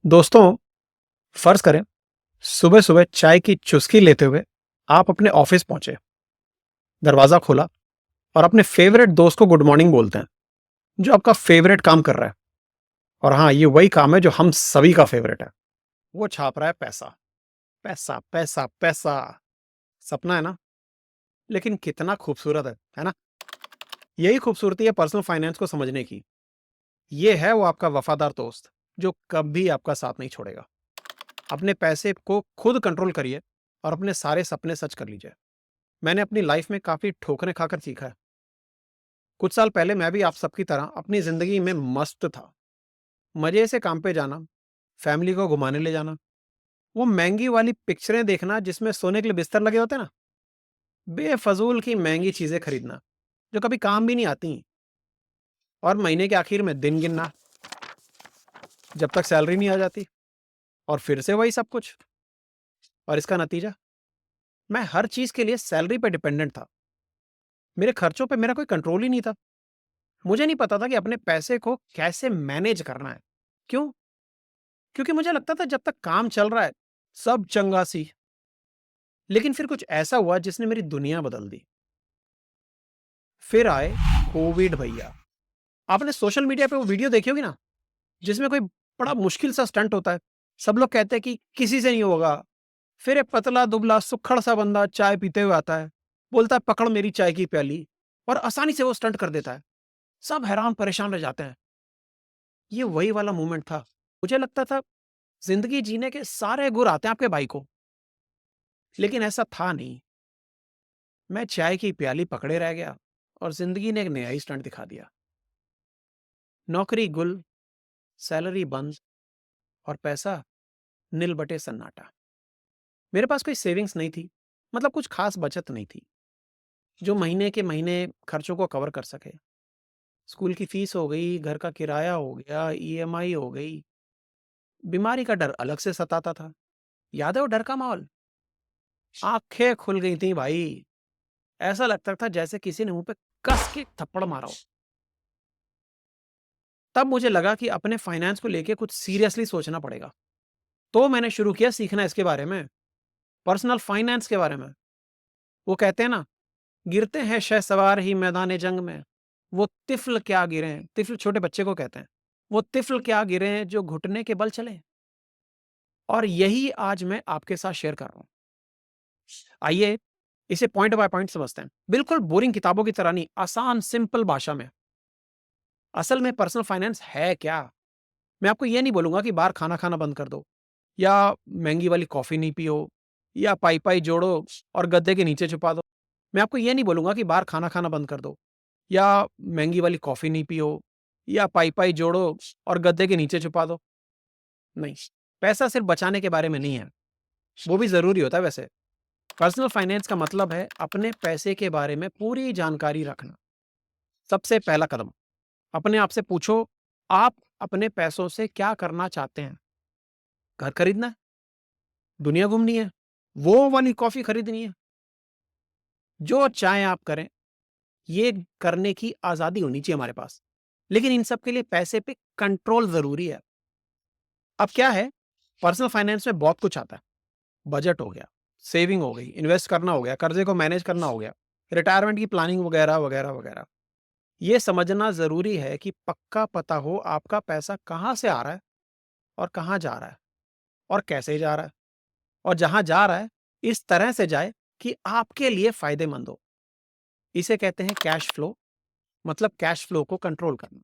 दोस्तों, फर्ज करें सुबह सुबह चाय की चुस्की लेते हुए आप अपने ऑफिस पहुंचे, दरवाजा खोला और अपने फेवरेट दोस्त को गुड मॉर्निंग बोलते हैं जो आपका फेवरेट काम कर रहा है। और हाँ, ये वही काम है जो हम सभी का फेवरेट है। वो छाप रहा है पैसा, पैसा, पैसा, पैसा। सपना है ना? लेकिन कितना खूबसूरत है ना? यही खूबसूरती है पर्सनल फाइनेंस को समझने की। ये है वो आपका वफादार दोस्त जो कभी आपका साथ नहीं छोड़ेगा। अपने पैसे को खुद कंट्रोल करिए और अपने सारे सपने सच कर लीजिए। मैंने अपनी लाइफ में काफ़ी ठोकरें खाकर सीखा है। कुछ साल पहले मैं भी आप सबकी तरह अपनी ज़िंदगी में मस्त था। मज़े से काम पे जाना, फैमिली को घुमाने ले जाना, वो महँगी वाली पिक्चरें देखना जिसमें सोने के लिए बिस्तर लगे होते हैं ना, बेफ़ज़ूल की महँगी चीज़ें खरीदना, जो कभी काम भी नहीं आती और महीने के आखिर में दिन गिनना, जब तक सैलरी नहीं आ जाती और फिर से वही सब कुछ। और इसका नतीजा? मैं हर चीज़ के लिए सैलरी पे डिपेंडेंट था। मेरे खर्चों पे मेरा कोई कंट्रोल ही नहीं था। मुझे नहीं पता था कि अपने पैसे को कैसे मैनेज करना है। क्यों? क्योंकि मुझे लगता था जब तक काम चल रहा है, सब चंगासी। लेकिन फिर कुछ ऐसा हुआ जिसने मेरी दुनिया बदल दी। फिर आए कोविड भैया। आपने सोशल मीडिया पे वो वीडियो देखी होगी ना, जिसमें कोई बड़ा मुश्किल सा स्टंट होता है। सब लोग कहते हैं कि किसी से नहीं होगा। फिर एक पतला-दुबला सुक्खड़ सा बंदा चाय पीते हुए आता है, बोलता है पकड़ मेरी चाय की प्याली और आसानी से वो स्टंट कर देता है। सब हैरान परेशान रह जाते हैं। ये वही वाला मोमेंट था। मुझे लगता था ज़िंदगी जीने के सारे गुर आते हैं आपके भाई को, लेकिन ऐसा था नहीं। मैं चाय की प्याली पकड़े रह गया और ज़िंदगी ने एक नया ही स्टंट दिखा दिया। नौकरी गुल, सैलरी बंद और पैसा निल बटे सन्नाटा। मेरे पास कोई सेविंग्स नहीं थी, मतलब कुछ खास बचत नहीं थी, जो महीने के महीने खर्चों को कवर कर सके। स्कूल की फीस हो गई, घर का किराया हो गया, ईएमआई हो गई। बीमारी का डर अलग से सताता था। याद है वो डर का माहौल? आंखें खुल गई थी भाई। ऐसा लगता था जैसे किसी ने मुंह पे कस के थप्पड़ मारा हो। तब मुझे लगा कि अपने फाइनेंस को लेके कुछ सीरियसली सोचना पड़ेगा। तो मैंने शुरू किया सीखना इसके बारे में, पर्सनल फाइनेंस के बारे में। वो कहते हैं ना, गिरते हैं शहसवार ही मैदान जंग में, वो तिफ़्ल क्या गिरे, तिफ़्ल छोटे बच्चे को कहते हैं। वो तिफ़्ल क्या गिरे जो घुटने के बल चले। और यही आज मैं आपके साथ शेयर कर रहा हूँ। आइए इसे पॉइंट बाय पॉइंट समझते हैं। बिल्कुल बोरिंग किताबों की तरह नहीं, आसान सिंपल भाषा में। असल में पर्सनल फाइनेंस है क्या? मैं आपको ये नहीं बोलूँगा कि बाहर खाना खाना बंद कर दो, या महँगी वाली कॉफ़ी नहीं पियो, या पाई-पाई जोड़ो और गद्दे के नीचे छुपा दो। मैं आपको ये नहीं बोलूँगा कि बाहर खाना खाना बंद कर दो, या महँगी वाली कॉफ़ी नहीं पियो, या पाई-पाई जोड़ो और गद्दे के नीचे छुपा दो। नहीं, पैसा सिर्फ़ बचाने के बारे में नहीं है, वो भी ज़रूरी होता है वैसे। पर्सनल फाइनेंस का मतलब है अपने पैसे के बारे में पूरी जानकारी रखना। सबसे पहला कदम, अपने आप से पूछो, आप अपने पैसों से क्या करना चाहते हैं? घर खरीदना है? दुनिया घूमनी है? वो वाली कॉफ़ी खरीदनी है? जो चाहें आप करें, ये करने की आज़ादी होनी चाहिए हमारे पास। लेकिन इन सब के लिए पैसे पे कंट्रोल ज़रूरी है। अब क्या है, पर्सनल फाइनेंस में बहुत कुछ आता है। बजट हो गया, सेविंग हो गई, इन्वेस्ट करना हो गया, कर्ज़े को मैनेज करना हो गया, रिटायरमेंट की प्लानिंग वगैरह, वगैरह, वगैरह। ये समझना ज़रूरी है कि पक्का पता हो आपका पैसा कहाँ से आ रहा है और कहाँ जा रहा है और कैसे जा रहा है, और जहाँ जा रहा है, इस तरह से जाए कि आपके लिए फ़ायदेमंद हो। इसे कहते हैं कैश फ्लो, मतलब कैश फ्लो को कंट्रोल करना।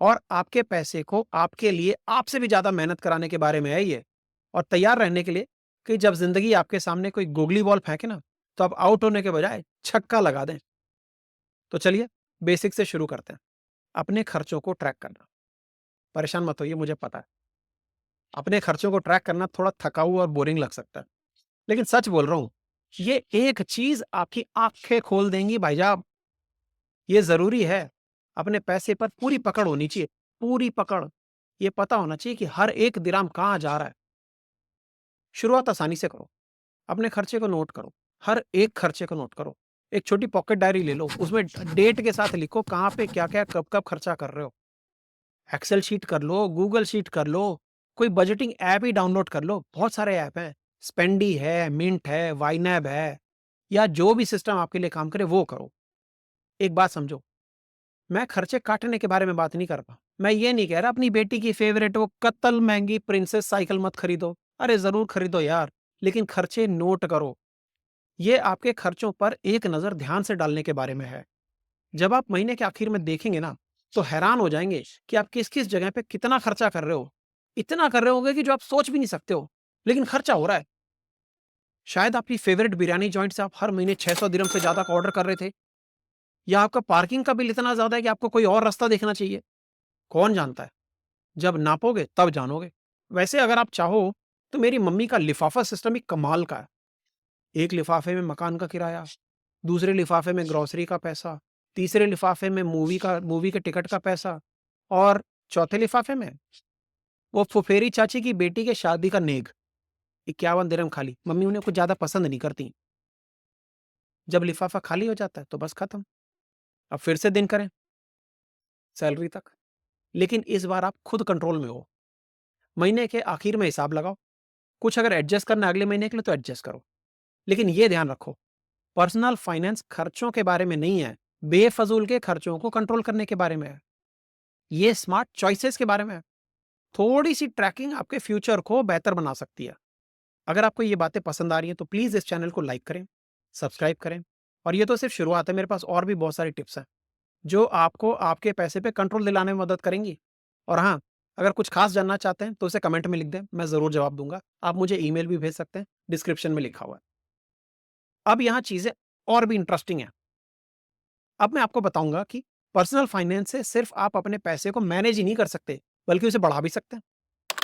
और आपके पैसे को आपके लिए आपसे भी ज़्यादा मेहनत कराने के बारे में है ये, और तैयार रहने के लिए कि जब ज़िंदगी आपके सामने कोई गोगली बॉल फेंके ना, तो आप आउट होने के बजाय छक्का लगा दें। तो चलिए बेसिक से शुरू करते हैं। अपने खर्चों को ट्रैक करना। परेशान मत होइए, मुझे पता है। अपने खर्चों को ट्रैक करना थोड़ा थकाऊ और बोरिंग लग सकता है। लेकिन सच बोल रहा हूँ, ये एक चीज़ आपकी आँखें खोल देंगी भाईजान। ये ज़रूरी है। अपने पैसे पर पूरी पकड़ होनी चाहिए, पूरी पकड़। ये पता होना चाहिए कि हर एक दिराम कहाँ जा रहा है। शुरुआत आसानी से करो। अपने खर्चे को नोट करो। हर एक खर्चे को नोट करो। एक छोटी पॉकेट डायरी ले लो, उसमें डेट के साथ लिखो कहाँ पे क्या-क्या, कब-कब खर्चा कर रहे हो। एक्सेल शीट कर लो, गूगल शीट कर लो, कोई बजटिंग ऐप ही डाउनलोड कर लो, बहुत सारे ऐप हैं। स्पेंडी है, मिंट है, वाइनैब है, या जो भी सिस्टम आपके लिए काम करे वो करो। एक बात समझो, मैं खर्चे काटने के बारे में बात नहीं कर रहा। मैं ये नहीं कह रहा अपनी बेटी की फेवरेट वो कत्ल महंगी प्रिंसेस साइकिल मत खरीदो। अरे ज़रूर खरीदो यार, लेकिन खर्चे नोट करो। ये आपके खर्चों पर एक नज़र ध्यान से डालने के बारे में है। जब आप महीने के आखिर में देखेंगे ना, तो हैरान हो जाएँगे कि आप किस-किस जगह पे कितना खर्चा कर रहे हो। इतना कर रहे होगे कि जो आप सोच भी नहीं सकते हो, लेकिन खर्चा हो रहा है। शायद आपकी फेवरेट बिरयानी जॉइंट से आप हर महीने 600 दिरहम से ज़्यादा का ऑर्डर कर रहे थे, या आपका पार्किंग का बिल इतना ज़्यादा है कि आपको कोई और रास्ता देखना चाहिए। कौन जानता है? जब नापोगे तब जानोगे। वैसे अगर आप चाहो, तो मेरी मम्मी का लिफाफा सिस्टम ही कमाल का है। एक लिफाफे में मकान का किराया, दूसरे लिफाफे में ग्रोसरी का पैसा, तीसरे लिफाफे में मूवी के टिकट का पैसा, और चौथे लिफाफे में वो फुफेरी चाची की बेटी के शादी का नेग। 51 दिरहम खाली। मम्मी उन्हें कुछ ज़्यादा पसंद नहीं करती। जब लिफाफा खाली हो जाता है तो बस खत्म। अब फिर से दिन करें, सैलरी तक। लेकिन इस बार आप खुद कंट्रोल में हो। महीने के आखिर में हिसाब लगाओ। कुछ अगर एडजस्ट करना है अगले महीने के लिए तो एडजस्ट करो। लेकिन ये ध्यान रखो, पर्सनल फाइनेंस खर्चों के बारे में नहीं है, बेफजूल के खर्चों को कंट्रोल करने के बारे में है। ये स्मार्ट चॉइसेस के बारे में है। थोड़ी सी ट्रैकिंग आपके फ्यूचर को बेहतर बना सकती है। अगर आपको ये बातें पसंद आ रही हैं तो प्लीज़ इस चैनल को लाइक करें, सब्सक्राइब करें, और ये तो सिर्फ शुरुआत है, मेरे पास और भी बहुत सारी टिप्स हैं, जो आपको आपके पैसे पे कंट्रोल दिलाने में मदद करेंगी। और हाँ, अगर कुछ खास जानना चाहते हैं तो उसे कमेंट में लिख दें, मैं ज़रूर जवाब दूँगा। आप मुझे ईमेल भी भेज सकते हैं, डिस्क्रिप्शन में लिखा हुआ है। अब यहाँ चीज़ें और भी इंटरेस्टिंग हैं। अब मैं आपको बताऊँगा कि पर्सनल फाइनेंस से सिर्फ आप अपने पैसे को मैनेज ही नहीं कर सकते, बल्कि उसे बढ़ा भी सकते हैं।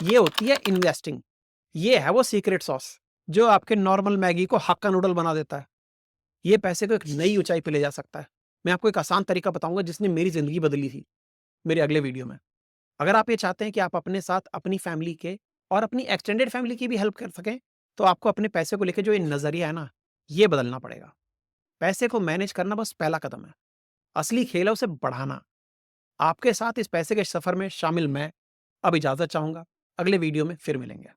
ये होती है इन्वेस्टिंग। ये है वो सीक्रेट सॉस, जो आपके नॉर्मल मैगी को हक्का नूडल बना देता है। ये पैसे को एक नई ऊँचाई पे ले जा सकता है। मैं आपको एक आसान तरीका बताऊँगा जिसने मेरी ज़िंदगी बदली थी, मेरे अगले वीडियो में। अगर आप ये चाहते हैं कि आप अपने साथ अपनी फैमिली के और अपनी एक्सटेंडेड फैमिली की भी हेल्प कर सकें, तो आपको अपने पैसे को लेके जो ये नज़रिया है ना, ये बदलना पड़ेगा। पैसे को मैनेज करना बस पहला कदम है। असली खेल है उसे बढ़ाना। आपके साथ इस पैसे के सफ़र में शामिल मैं अब इजाज़त चाहूँगा। अगले वीडियो में फिर मिलेंगे।